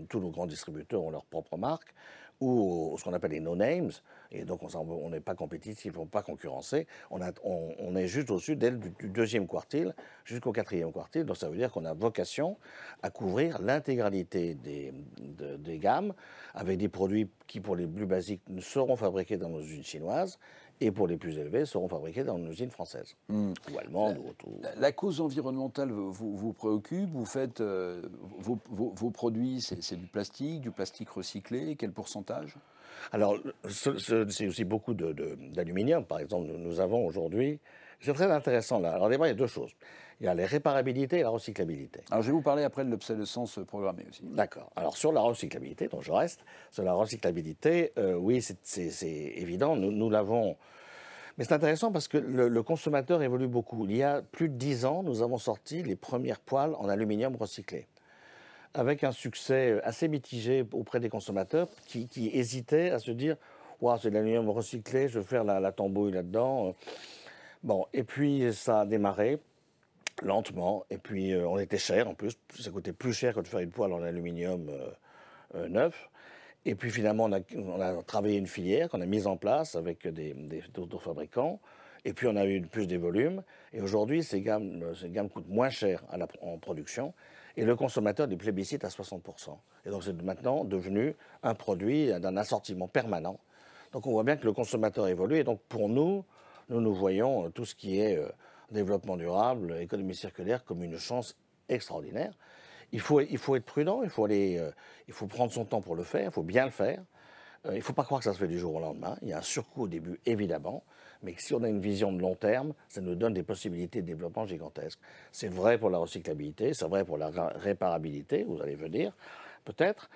tous nos grands distributeurs ont leur propre marque, ou ce qu'on appelle les no-names, et donc on n'est pas compétitif, on n'est pas concurrencé, on est juste au-dessus du deuxième quartile jusqu'au quatrième quartile, donc ça veut dire qu'on a vocation à couvrir l'intégralité des gammes, avec des produits qui, pour les plus basiques, seront fabriqués dans nos usines chinoises, et pour les plus élevés, seront fabriqués dans nos usines françaises, ou allemandes. La cause environnementale vous préoccupe? Vous faites vos produits, c'est du plastique recyclé, quel pourcentage? Alors, c'est aussi beaucoup d'aluminium, par exemple. Nous avons aujourd'hui, c'est très intéressant là. Alors, d'abord, il y a deux choses. Il y a les réparabilités et la recyclabilité. Alors, je vais vous parler après de l'obsolescence programmée aussi. D'accord. Alors, sur la recyclabilité, donc je reste, sur la recyclabilité, oui, c'est évident, nous l'avons. Mais c'est intéressant parce que le consommateur évolue beaucoup. Il y a plus de 10 ans, nous avons sorti les premières poêles en aluminium recyclé, avec un succès assez mitigé auprès des consommateurs qui hésitaient à se dire « Wow, c'est de l'aluminium recyclé, je vais faire la tambouille là-dedans ». Bon, et puis ça a démarré lentement, et puis on était cher en plus, ça coûtait plus cher que de faire une poêle en aluminium neuf. Et puis finalement, on a travaillé une filière qu'on a mise en place avec d'autres fabricants. Et puis on a eu plus des volumes. Et aujourd'hui, ces gammes coûtent moins cher en production. Et le consommateur les plébiscite à 60%. Et donc c'est maintenant devenu un produit d'un assortiment permanent. Donc on voit bien que le consommateur évolue. Et donc pour nous, nous voyons tout ce qui est développement durable, économie circulaire comme une chance extraordinaire. Il faut être prudent, il faut prendre son temps pour le faire, il faut bien le faire. Il ne faut pas croire que ça se fait du jour au lendemain. Il y a un surcoût au début, évidemment, mais si on a une vision de long terme, ça nous donne des possibilités de développement gigantesques. C'est vrai pour la recyclabilité, c'est vrai pour la réparabilité, vous allez venir, peut-être.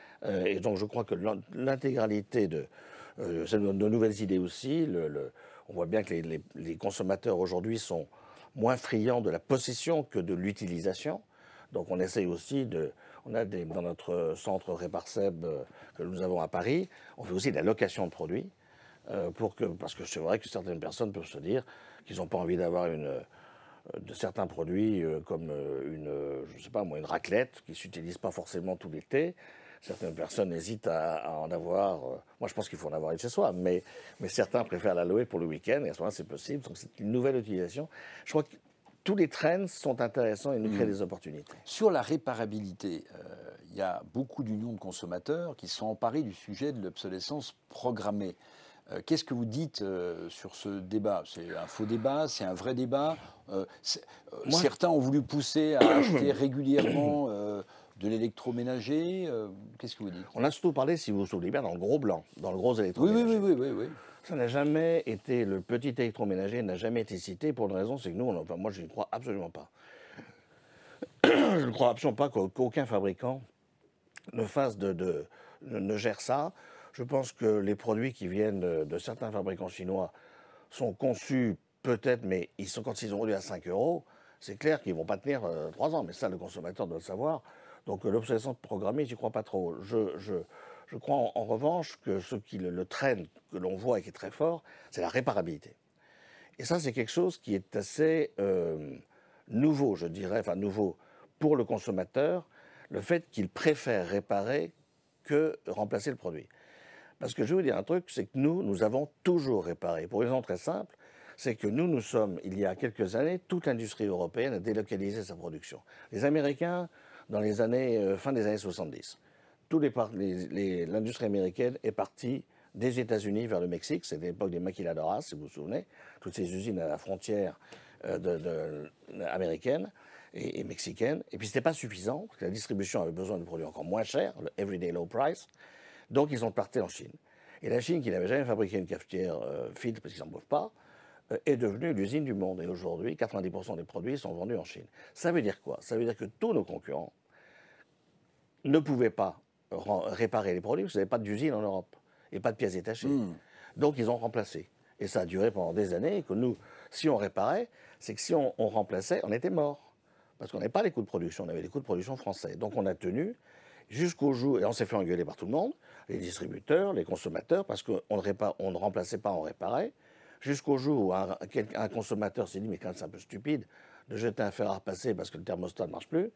Et donc je crois que l'intégralité de nouvelles idées aussi, on voit bien que les consommateurs aujourd'hui sont moins friands de la possession que de l'utilisation. Donc on essaye aussi dans notre centre Réparseb que nous avons à Paris, on fait aussi de la location de produits, parce que c'est vrai que certaines personnes peuvent se dire qu'ils n'ont pas envie d'avoir de certains produits comme je sais pas moi, une raclette qui ne s'utilise pas forcément tout l'été. Certaines personnes hésitent à en avoir. Moi, je pense qu'il faut en avoir une chez soi, mais certains préfèrent la louer pour le week-end, et à ce moment-là, c'est possible. Donc, c'est une nouvelle utilisation. Je crois que tous les trends sont intéressants et nous créent des opportunités. Sur la réparabilité, il y a beaucoup d'unions de consommateurs qui sont emparés du sujet de l'obsolescence programmée. Qu'est-ce que vous dites sur ce débat? C'est un faux débat? C'est un vrai débat? Certains ont voulu pousser à acheter régulièrement de l'électroménager. Qu'est-ce que vous dites? On a surtout parlé, si vous vous souvenez bien, dans le gros blanc, dans le gros électroménager. Oui. Ça n'a jamais été, le petit électroménager n'a jamais été cité pour une raison, c'est que nous, moi je ne crois absolument pas. Je ne crois absolument pas qu'aucun fabricant ne gère ça. Je pense que les produits qui viennent de certains fabricants chinois sont conçus peut-être, mais quand ils sont vendus à 5 €, c'est clair qu'ils ne vont pas tenir 3 ans. Mais ça, le consommateur doit le savoir. Donc l'obsolescence programmée, j'y crois pas trop. Je crois en revanche que le trend que l'on voit et qui est très fort, c'est la réparabilité. Et ça, c'est quelque chose qui est assez nouveau, je dirais, enfin nouveau pour le consommateur, le fait qu'il préfère réparer que remplacer le produit. Parce que je vais vous dire un truc, c'est que nous avons toujours réparé. Pour une raison très simple, c'est que il y a quelques années, toute l'industrie européenne a délocalisé sa production. Les Américains, dans les fin des années 70, l'industrie américaine est partie des États-Unis vers le Mexique. C'était l'époque des maquiladoras, si vous vous souvenez. Toutes ces usines à la frontière américaine et mexicaine. Et puis, ce n'était pas suffisant, parce que la distribution avait besoin de produits encore moins chers, le everyday low price. Donc, ils sont partis en Chine. Et la Chine, qui n'avait jamais fabriqué une cafetière filtre, parce qu'ils n'en peuvent pas, est devenue l'usine du monde. Et aujourd'hui, 90% des produits sont vendus en Chine. Ça veut dire quoi? Ça veut dire que tous nos concurrents ne pouvaient pas réparer les produits, parce qu'il n'y avait pas d'usine en Europe et pas de pièces détachées. Donc, ils ont remplacé. Et ça a duré pendant des années. Et que nous, si on réparait, c'est que si on remplaçait, on était mort. Parce qu'on n'avait pas les coûts de production, on avait les coûts de production français. Donc, on a tenu jusqu'au jour, et on s'est fait engueuler par tout le monde, les distributeurs, les consommateurs, parce qu'on ne remplaçait pas, on réparait, jusqu'au jour où un consommateur s'est dit, mais quand même c'est un peu stupide de jeter un fer à repasser parce que le thermostat ne marche plus.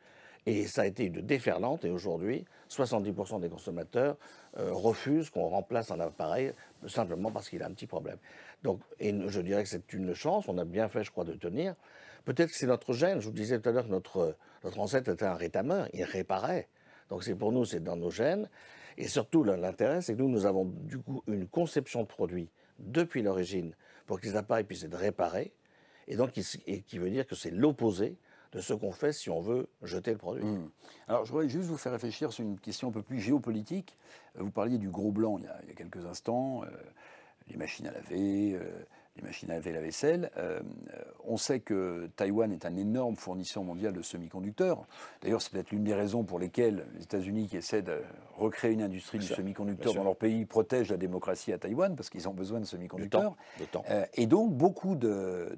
Et ça a été une déferlante, et aujourd'hui, 70% des consommateurs refusent qu'on remplace un appareil simplement parce qu'il a un petit problème. Donc, et je dirais que c'est une chance, on a bien fait, je crois, de tenir. Peut-être que c'est notre gène, je vous disais tout à l'heure que notre ancêtre était un rétameur, il réparait. Donc c'est pour nous, c'est dans nos gènes. Et surtout, l'intérêt, c'est que nous avons du coup une conception de produit depuis l'origine pour que les appareils puissent être réparés. Et donc, qui veut dire que c'est l'opposé de ce qu'on fait si on veut jeter le produit. Alors, je voudrais juste vous faire réfléchir sur une question un peu plus géopolitique. Vous parliez du gros blanc il y a quelques instants, les machines à laver, les machines à laver la vaisselle. On sait que Taïwan est un énorme fournisseur mondial de semi-conducteurs. D'ailleurs, c'est peut-être l'une des raisons pour lesquelles les États-Unis, qui essaient de recréer une industrie du semi-conducteur dans leur pays, protègent la démocratie à Taïwan, parce qu'ils ont besoin de semi-conducteurs. De temps. Et donc, beaucoup de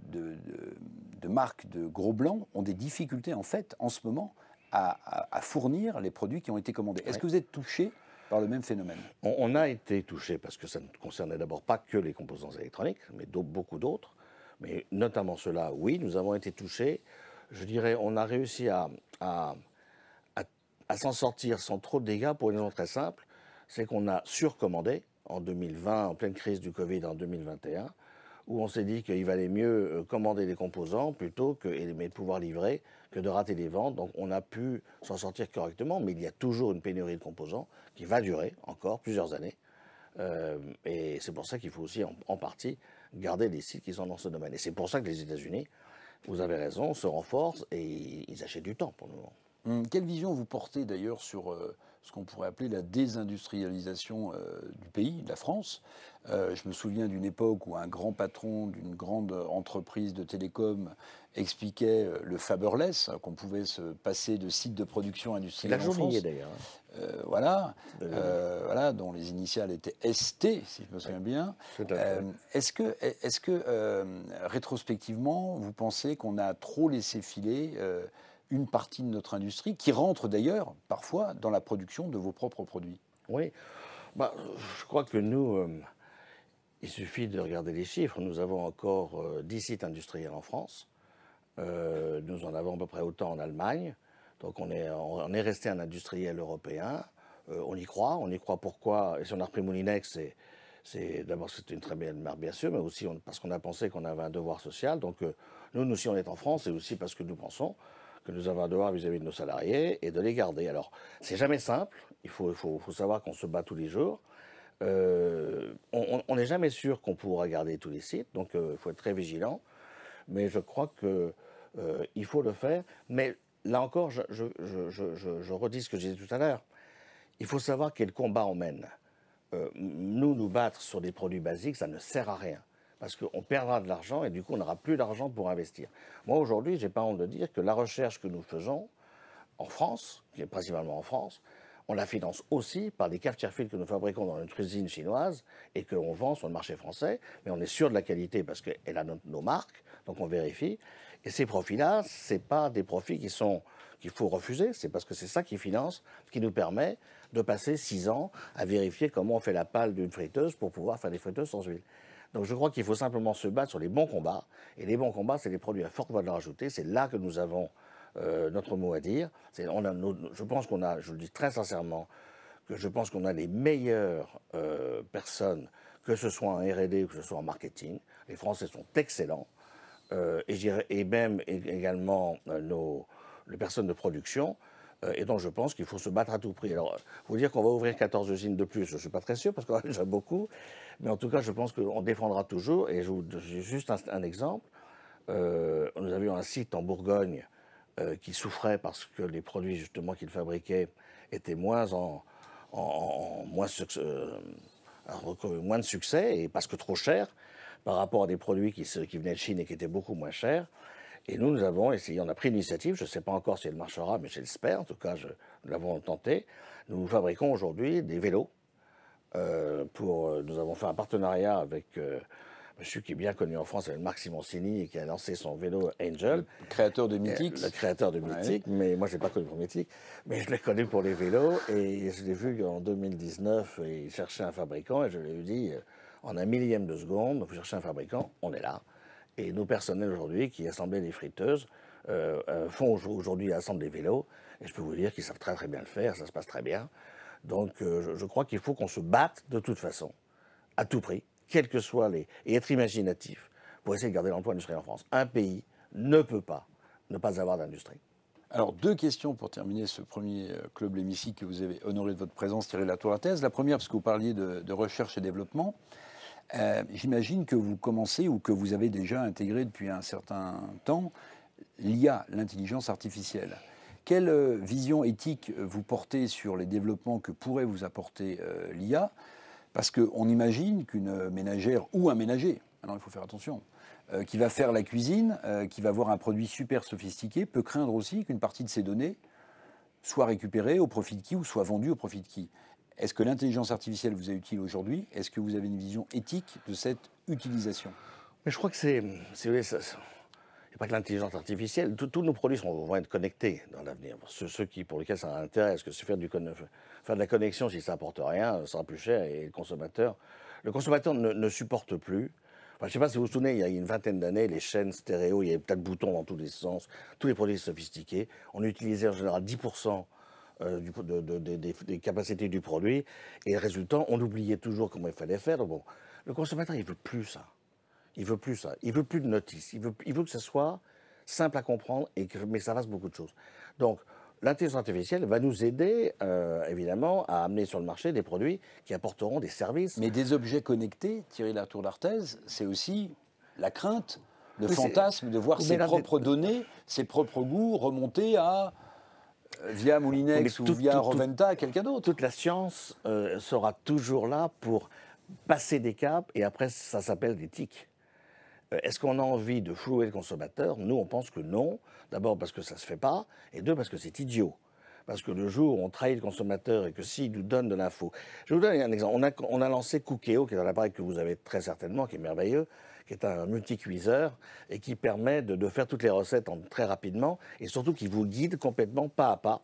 marques de gros blancs ont des difficultés, en fait, en ce moment, à fournir les produits qui ont été commandés. Est-ce que vous êtes touché par le même phénomène? On a été touché parce que ça ne concernait d'abord pas que les composants électroniques, mais beaucoup d'autres. Mais notamment ceux-là, oui, nous avons été touchés. Je dirais, on a réussi à s'en sortir sans trop de dégâts pour une raison très simple. c'est qu'on a surcommandé en 2020, en pleine crise du Covid en 2021, où on s'est dit qu'il valait mieux commander des composants plutôt que mais de pouvoir livrer que de rater des ventes. Donc on a pu s'en sortir correctement, mais il y a toujours une pénurie de composants qui va durer encore plusieurs années. Et c'est pour ça qu'il faut aussi en partie garder des sites qui sont dans ce domaine. Et c'est pour ça que les États-Unis, vous avez raison, se renforcent et ils achètent du temps pour le moment. Quelle vision vous portez d'ailleurs sur ce qu'on pourrait appeler la désindustrialisation du pays, de la France? Je me souviens d'une époque où un grand patron d'une grande entreprise de télécom expliquait le Faberless, qu'on pouvait se passer de sites de production Il industrielle a en France. oublié d'ailleurs. Voilà, voilà, dont les initiales étaient ST, si je me souviens bien. Tout à fait. Est-ce que rétrospectivement, vous pensez qu'on a trop laissé filer une partie de notre industrie, qui rentre d'ailleurs parfois dans la production de vos propres produits? Oui, bah, je crois que nous, il suffit de regarder les chiffres. Nous avons encore 10 sites industriels en France. Nous en avons à peu près autant en Allemagne. Donc on est resté un industriel européen. On y croit pourquoi? Et si on a repris Moulinex, d'abord c'était une très belle marque bien sûr, mais aussi parce qu'on a pensé qu'on avait un devoir social. Donc nous, si on est en France, c'est aussi parce que nous pensons que nous avons un devoir vis-à-vis de nos salariés et de les garder. Alors, c'est jamais simple. Il faut savoir qu'on se bat tous les jours. On n'est jamais sûr qu'on pourra garder tous les sites, donc il faut être très vigilant. Mais je crois qu'il faut le faire. Mais là encore, je redis ce que j'ai dit tout à l'heure. Il faut savoir quel combat on mène. Nous battre sur des produits basiques, ça ne sert à rien. Parce qu'on perdra de l'argent et du coup, on n'aura plus d'argent pour investir. Moi, aujourd'hui, je n'ai pas honte de dire que la recherche que nous faisons en France, qui est principalement en France, on la finance aussi par des cafetières fils que nous fabriquons dans notre usine chinoise et que l'on vend sur le marché français. Mais on est sûr de la qualité parce qu'elle a nos marques, donc on vérifie. Et ces profits-là, ce n'est pas des profits qu'il faut refuser, c'est parce que c'est ça qui finance, qui nous permet de passer 6 ans à vérifier comment on fait la pâle d'une friteuse pour pouvoir faire des friteuses sans huile. Donc je crois qu'il faut simplement se battre sur les bons combats. Et les bons combats, c'est les produits à forte valeur ajoutée. C'est là que nous avons notre mot à dire. Je pense qu'on a, je le dis très sincèrement, que je pense qu'on a les meilleures personnes, que ce soit en R&D ou que ce soit en marketing. Les Français sont excellents. Et même également les personnes de production. Et donc je pense qu'il faut se battre à tout prix. Alors, vous dire qu'on va ouvrir 14 usines de plus, je ne suis pas très sûr, parce qu'on en a déjà beaucoup. Mais en tout cas, je pense qu'on défendra toujours. Et j'ai juste un exemple. Nous avions un site en Bourgogne qui souffrait parce que les produits justement qu'il fabriquait étaient moins de succès, et parce que trop cher par rapport à des produits qui venaient de Chine et qui étaient beaucoup moins chers. Et nous avons essayé, on a pris l'initiative, je ne sais pas encore si elle marchera, mais je l'espère, en tout cas, nous l'avons tenté. Nous fabriquons aujourd'hui des vélos. Nous avons fait un partenariat avec monsieur qui est bien connu en France, c'est Marc Simoncini, et qui a lancé son vélo Angel. Le créateur de Mythics. Le créateur de Mythics, mais moi je ne l'ai pas connu pour Mythics, mais je l'ai connu pour les vélos, et je l'ai vu en 2019, et il cherchait un fabricant, et je lui ai dit, en un millième de seconde, vous cherchez un fabricant, on est là. Et nos personnels aujourd'hui qui assemblaient des friteuses font aujourd'hui assembler des vélos, et je peux vous dire qu'ils savent très très bien le faire, ça se passe très bien. Donc je crois qu'il faut qu'on se batte de toute façon, à tout prix, quels que soient et être imaginatif pour essayer de garder l'emploi industriel en France. Un pays ne peut pas ne pas avoir d'industrie. Alors, 2 questions pour terminer ce premier club l'hémicycle que vous avez honoré de votre présence, Thierry Latour-Lattès. La première, parce que vous parliez de recherche et développement. J'imagine que vous commencez ou que vous avez déjà intégré depuis un certain temps l'IA, l'intelligence artificielle. Quelle vision éthique vous portez sur les développements que pourrait vous apporter l'IA? Parce qu'on imagine qu'une ménagère ou un ménager, alors il faut faire attention, qui va faire la cuisine, qui va avoir un produit super sophistiqué, peut craindre aussi qu'une partie de ses données soit récupérée au profit de qui ou soit vendue au profit de qui. Est-ce que l'intelligence artificielle vous est utile aujourd'hui? Est-ce que vous avez une vision éthique de cette utilisation? Mais je crois que c'est il n'y a pas que l'intelligence artificielle. Tous nos produits vont être connectés dans l'avenir. Ceux pour lesquels ça a intérêt, est-ce que faire de la connexion, si ça n'apporte rien, ça sera plus cher, et le consommateur ne supporte plus. Enfin, je ne sais pas si vous vous souvenez, il y a une vingtaine d'années, les chaînes stéréo, il y avait peut-être boutons dans tous les sens, tous les produits sophistiqués. On utilisait en général 10% des capacités du produit. Et résultat, on oubliait toujours comment il fallait faire. Donc bon, le consommateur, il veut plus ça. Il veut plus ça. Il veut plus de notices. Il veut que ce soit simple à comprendre, mais que ça fasse beaucoup de choses. Donc, l'intelligence artificielle va nous aider, évidemment, à amener sur le marché des produits qui apporteront des services. Mais des objets connectés, Thierry Latour d'Artaise, c'est aussi la crainte, le Oui, fantasme de voir mais ses là, propres données, ses propres goûts remonter à, via Moulinex Mais ou via Roventa, à quelqu'un d'autre. Toute la science sera toujours là pour passer des caps, et après, ça s'appelle des tics. Est-ce qu'on a envie de flouer le consommateur? Nous, on pense que non. D'abord parce que ça ne se fait pas, et deux, parce que c'est idiot. Parce que le jour où on trahit le consommateur et que s'il nous donne de l'info... Je vais vous donner un exemple. On a lancé Cookéo, qui est un appareil que vous avez très certainement, qui est merveilleux, qui est un multi-cuiseur et qui permet de faire toutes les recettes très rapidement, et surtout qui vous guide complètement pas à pas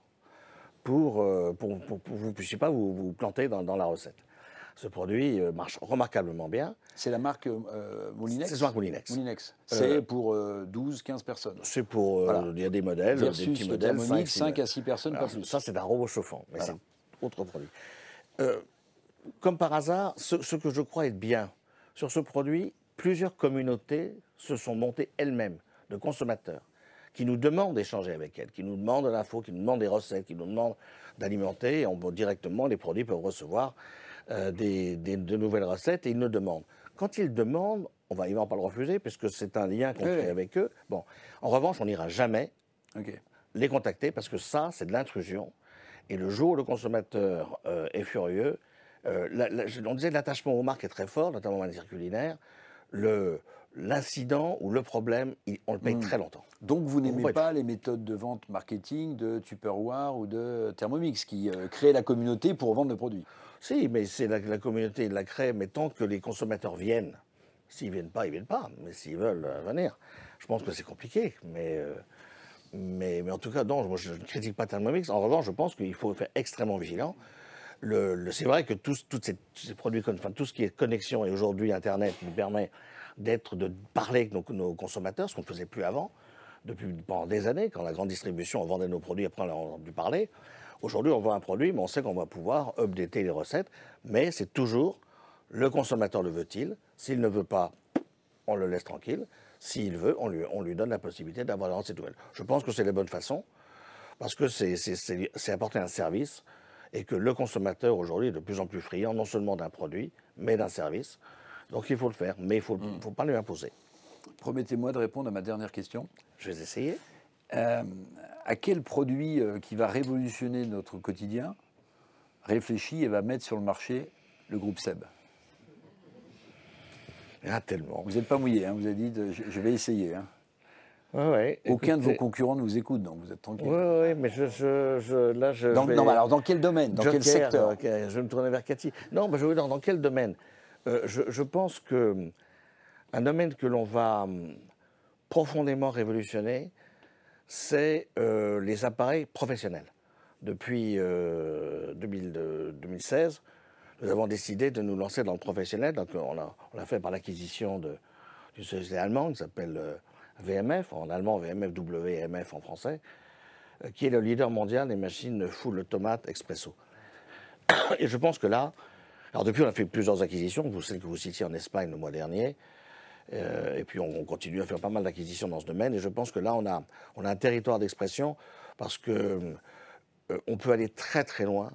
pour que vous ne puissiez pas vous planter dans la recette. Ce produit marche remarquablement bien. C'est la marque Moulinex? C'est la marque Moulinex. Moulinex. C'est pour 12-15 personnes. C'est pour... Voilà. Il y a des modèles, Versus des petits modèles. Thermomix, 5 à 6 personnes, Alors, pas plus. ça, c'est un robot chauffant, mais Voilà. c'est autre produit. Comme par hasard, ce que je crois être bien sur ce produit, plusieurs communautés se sont montées elles-mêmes de consommateurs qui nous demandent d'échanger avec elles, qui nous demandent de l'info, qui nous demandent des recettes, qui nous demandent d'alimenter. Et directement, les produits peuvent recevoir de nouvelles recettes, et ils nous demandent. Quand ils demandent, ils vont pas le refuser puisque c'est un lien qu'on crée avec eux. Bon, en revanche, on n'ira jamais les contacter parce que ça, c'est de l'intrusion. Et le jour où le consommateur est furieux, on disait que l'attachement aux marques est très fort, notamment en matière culinaire. L'incident ou le problème, on le paye très longtemps. Donc vous n'aimez pas les méthodes de vente marketing de Tupperware ou de Thermomix qui créent la communauté pour vendre le produit? Si, mais c'est la communauté la crée, mais tant que les consommateurs viennent. S'ils ne viennent pas, ils ne viennent pas. Mais s'ils veulent venir, je pense que c'est compliqué. Mais en tout cas, non, moi, je ne critique pas Thermomix. En revanche, je pense qu'il faut faire extrêmement vigilant. C'est vrai que tous ces produits, enfin, tout ce qui est connexion et aujourd'hui Internet nous permet de parler avec nos consommateurs, ce qu'on ne faisait plus avant, pendant des années, quand la grande distribution on vendait nos produits, après on a dû parler. Aujourd'hui, on vend un produit, mais on sait qu'on va pouvoir updater les recettes, mais c'est toujours le consommateur le veut-il. S'il ne veut pas, on le laisse tranquille. S'il veut, on lui donne la possibilité d'avoir la recette nouvelle. Je pense que c'est la bonne façon, parce que c'est apporter un service, et que le consommateur aujourd'hui est de plus en plus friand, non seulement d'un produit, mais d'un service. Donc il faut le faire, mais il ne faut pas lui imposer. Promettez-moi de répondre à ma dernière question. Je vais essayer. À quel produit qui va révolutionner notre quotidien réfléchit et va mettre sur le marché le groupe SEB? Il y en a tellement. Vous n'êtes pas mouillé, hein, vous avez dit je vais essayer. Hein. Ouais, Aucun de vos concurrents ne vous écoute, donc vous êtes tranquille. Oui, mais là, je vais... Non, alors dans quel domaine? Dans quel secteur? Je vais me tourner vers Cathy. Non, je vais dans quel domaine? Je pense qu'un domaine que l'on va profondément révolutionner, c'est les appareils professionnels. Depuis 2016, nous avons décidé de nous lancer dans le professionnel. Donc on l'a fait par l'acquisition d'une société allemande qui s'appelle VMF, en allemand VMF, WMF en français, qui est le leader mondial des machines full automate expresso. Et je pense que là, alors depuis on a fait plusieurs acquisitions, celle que vous citiez en Espagne le mois dernier, et puis on continue à faire pas mal d'acquisitions dans ce domaine, et je pense que là on a un territoire d'expression, parce que on peut aller très très loin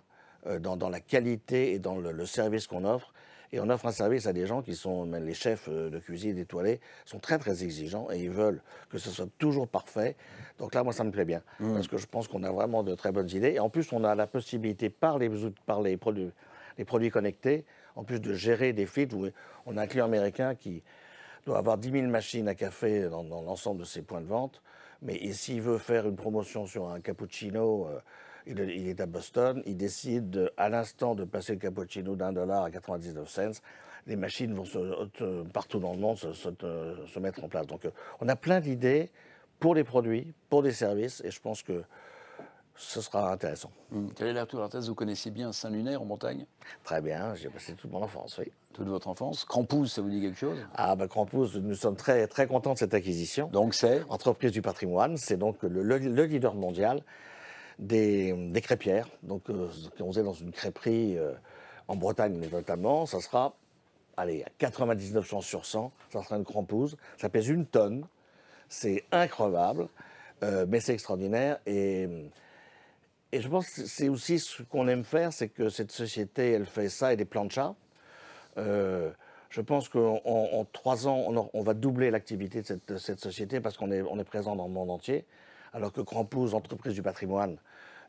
dans la qualité et dans le service qu'on offre. Et on offre un service à des gens qui sont, même les chefs de cuisine étoilés, sont très très exigeants et ils veulent que ce soit toujours parfait. Donc là, moi, ça me plaît bien, parce que je pense qu'on a vraiment de très bonnes idées. Et en plus, on a la possibilité, par les produits connectés, en plus de gérer des flits. On a un client américain qui doit avoir 10 000 machines à café dans l'ensemble de ses points de vente. Mais s'il veut faire une promotion sur un cappuccino, il est à Boston, il décide à l'instant de passer le cappuccino d'$1 à 99 cents. Les machines vont partout dans le monde se mettre en place. Donc on a plein d'idées pour les produits, pour des services, et je pense que ce sera intéressant. Thierry Latour d'Artaise, vous connaissez bien Saint-Lunaire en montagne? Très bien, j'ai passé toute mon enfance, oui. Toute votre enfance. Crampouze, ça vous dit quelque chose? Ah ben Crampouze, nous sommes très, très contents de cette acquisition. Donc c'est Entreprise du patrimoine, c'est donc le leader mondial des crêpières. Donc, qu'on faisait dans une crêperie en Bretagne notamment, ça sera, allez, à 99 chances sur 100, ça sera une crampouze. Ça pèse 1 tonne. C'est increvable, mais c'est extraordinaire. Et je pense que c'est aussi ce qu'on aime faire, c'est que cette société, elle fait ça et des planchas. Je pense qu'en 3 ans, on va doubler l'activité de cette société parce qu'on est présent dans le monde entier. Alors que Crampouze, entreprise du patrimoine,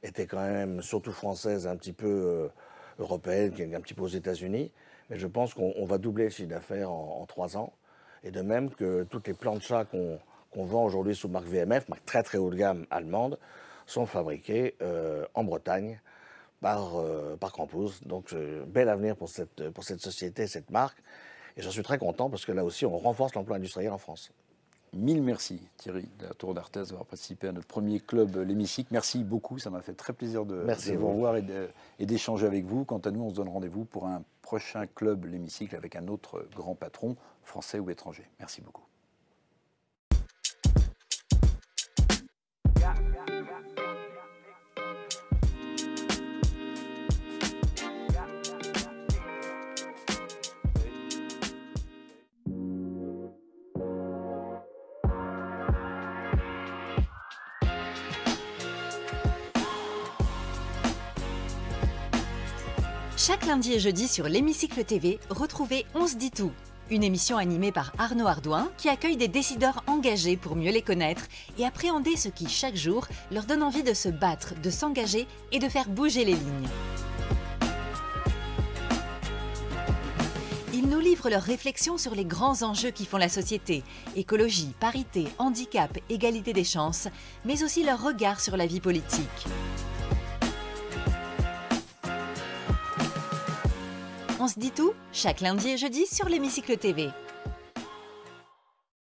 était quand même surtout française, un petit peu européenne, un petit peu aux États-Unis. Mais je pense qu'on va doubler le chiffre d'affaires en 3 ans. Et de même que toutes les planchas qu'on vend aujourd'hui sous marque VMF, marque très très haut de gamme allemande, sont fabriquées en Bretagne par Crampouze. Donc, bel avenir pour cette société, cette marque. Et j'en suis très content parce que là aussi, on renforce l'emploi industriel en France. Mille merci Thierry de la Tour d'Arthez d'avoir participé à notre premier club L'Hémicycle. Merci beaucoup, ça m'a fait très plaisir de vous revoir et d'échanger avec vous. Quant à nous, on se donne rendez-vous pour un prochain club L'Hémicycle avec un autre grand patron, français ou étranger. Merci beaucoup. Chaque lundi et jeudi sur l'Hémicycle TV, retrouvez On se dit tout, une émission animée par Arnaud Ardouin qui accueille des décideurs engagés pour mieux les connaître et appréhender ce qui, chaque jour, leur donne envie de se battre, de s'engager et de faire bouger les lignes. Ils nous livrent leurs réflexions sur les grands enjeux qui font la société, écologie, parité, handicap, égalité des chances, mais aussi leur regard sur la vie politique. On se dit tout, chaque lundi et jeudi sur l'Hémicycle TV.